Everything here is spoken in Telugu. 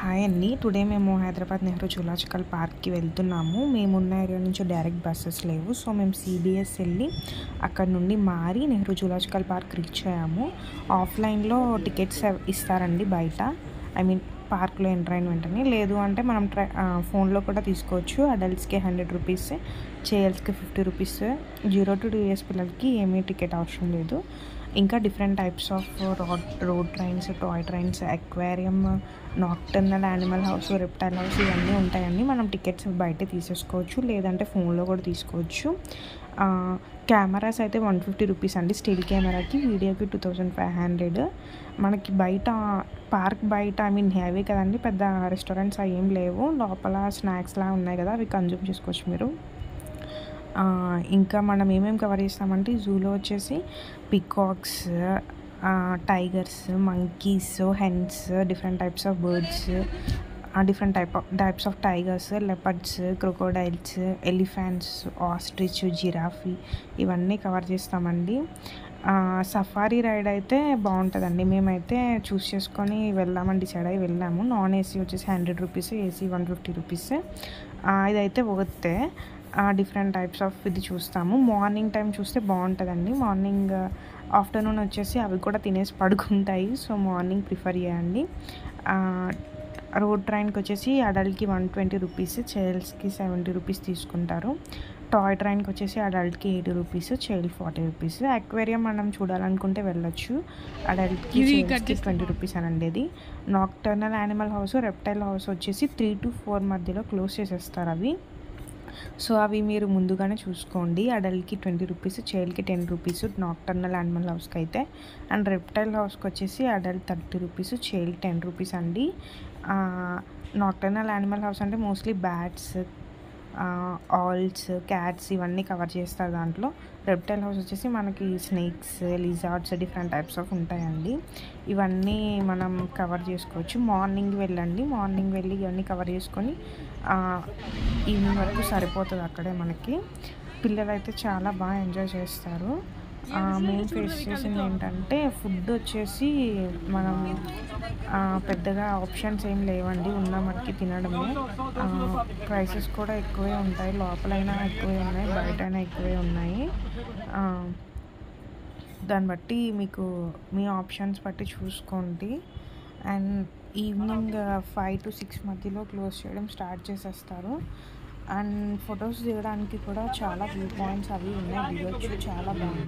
హాయ్ అండి. టుడే మేము హైదరాబాద్ నెహ్రూ జూలాజికల్ పార్క్‌కి వెళ్తున్నాము. మేమున్న ఏరియా నుంచి డైరెక్ట్ బస్సెస్ లేవు. సో, మేము సిబిఎస్ వెళ్ళి అక్కడ నుండి మారి నెహ్రూ జూలాజికల్ పార్క్ రీచ్ అయ్యాము. ఆఫ్‌లైన్‌లో టికెట్స్ ఇస్తారండి బయట. ఐ మీన్ పార్క్‌లో ఎంటర్ అయిన వెంటనే. లేదు అంటే మనం ఫోన్‌లో కూడా తీసుకోవచ్చు. అడల్ట్స్‌కి ₹100, చిల్డ్రన్స్‌కి ₹50. 0-2 ఇయర్స్ పిల్లలకి ఏమీ టికెట్ అవసరం లేదు. ఇంకా different types of road trains, toy trains, aquarium, nocturnal animal house, reptile house ఇవన్నీ ఉంటాయండి. మనం టికెట్స్ బయటే తీసేసుకోవచ్చు, లేదంటే ఫోన్లో కూడా తీసుకోవచ్చు. కెమెరాస్ అయితే ₹150 అండి. స్టిల్ కెమెరాకి, వీడియోకి 2500. మనకి బయట పార్క్ బయట ఐ మీన్ హైవే కదండి, పెద్ద రెస్టారెంట్స్ అవి ఏం లేవు. లోపల స్నాక్స్లా ఉన్నాయి కదా, అవి కన్జ్యూమ్ చేసుకోవచ్చు మీరు. ఇంకా మనం ఏమేమి కవర్ చేస్తామంటే జూలో వచ్చేసి peacocks, tigers, monkeys, hence, different types of birds, different types of tigers, leopards, crocodiles, elephants, ostrich, giraffe ఇవన్నీ కవర్ చేస్తామండి. సఫారీ రైడ్ అయితే బాగుంటుందండి. మేమైతే చూస్ చేసుకొని వెళ్దామని డిసైడ్ అయ్యి వెళ్ళాము. నాన్ ఏసీ వచ్చేసి ₹100, ఏసీ ₹150. ఇదైతే వర్తే. డిఫరెంట్ టైప్స్ ఆఫ్ ఇది చూస్తాము. మార్నింగ్ టైం చూస్తే బాగుంటుందండి. మార్నింగ్, ఆఫ్టర్నూన్ వచ్చేసి అవి కూడా తినేసి పడుకుంటాయి. సో, మార్నింగ్ ప్రిఫర్ చేయండి. రోడ్ ట్రైన్కి వచ్చేసి అడల్ట్కి ₹120, చిల్డ్రన్స్కి ₹70 తీసుకుంటారు. టాయ్ ట్రైన్కి వచ్చేసి అడల్ట్కి ₹80, చైల్డ్ ₹40. అక్వేరియం మనం చూడాలనుకుంటే వెళ్ళొచ్చు. అడల్ట్కి, చిల్డ్రన్స్కి ₹20 అని ఉండేది. Nocturnal animal house, reptile house వచ్చేసి 3 to 4 మధ్యలో క్లోజ్ చేసేస్తారు అవి. సో, అవి మీరు ముందుగానే చూసుకోండి. అడల్ట్కి ₹20, చైల్డ్కి ₹10 నాక్టర్నల్ యానిమల్ హౌస్కి అయితే. అండ్ రెప్టైల్ హౌస్కి వచ్చేసి అడల్ట్ ₹30, చైల్డ్ ₹10 అండి. నాక్టర్నల్ యానిమల్ హౌస్ అంటే మోస్ట్లీ బ్యాట్స్, ఆల్స్, క్యాట్స్ ఇవన్నీ కవర్ చేస్తారు దాంట్లో. రెప్టైల్ హౌస్ వచ్చేసి మనకి snakes, lizards, different types of ఉంటాయండి. ఇవన్నీ మనం కవర్ చేసుకోవచ్చు. మార్నింగ్ వెళ్ళండి. మార్నింగ్ వెళ్ళి ఇవన్నీ కవర్ చేసుకొని ఈవినింగ్ వరకు సరిపోతుంది అక్కడే మనకి. పిల్లలైతే చాలా బాగా ఎంజాయ్ చేస్తారు. మేము ఫేస్ చేసింది ఏంటంటే ఫుడ్ వచ్చేసి మనం పెద్దగా ఆప్షన్స్ ఏం లేవండి. ఉన్న మనకి తినడమే. ప్రైసెస్ కూడా ఎక్కువే ఉంటాయి. లోపలైనా ఎక్కువే ఉన్నాయి, బయటైనా ఎక్కువే ఉన్నాయి. దాన్ని బట్టి మీకు మీ ఆప్షన్స్ బట్టి చూసుకోండి. అండ్ ఈవినింగ్ 5 to 6 మధ్యలో క్లోజ్ చేయడం స్టార్ట్ చేసేస్తారు. అండ్ ఫొటోస్ దిగడానికి కూడా చాలా వ్యూ పాయింట్స్ అవి ఉన్నాయి, దిగొచ్చు. చాలా బాగుంది.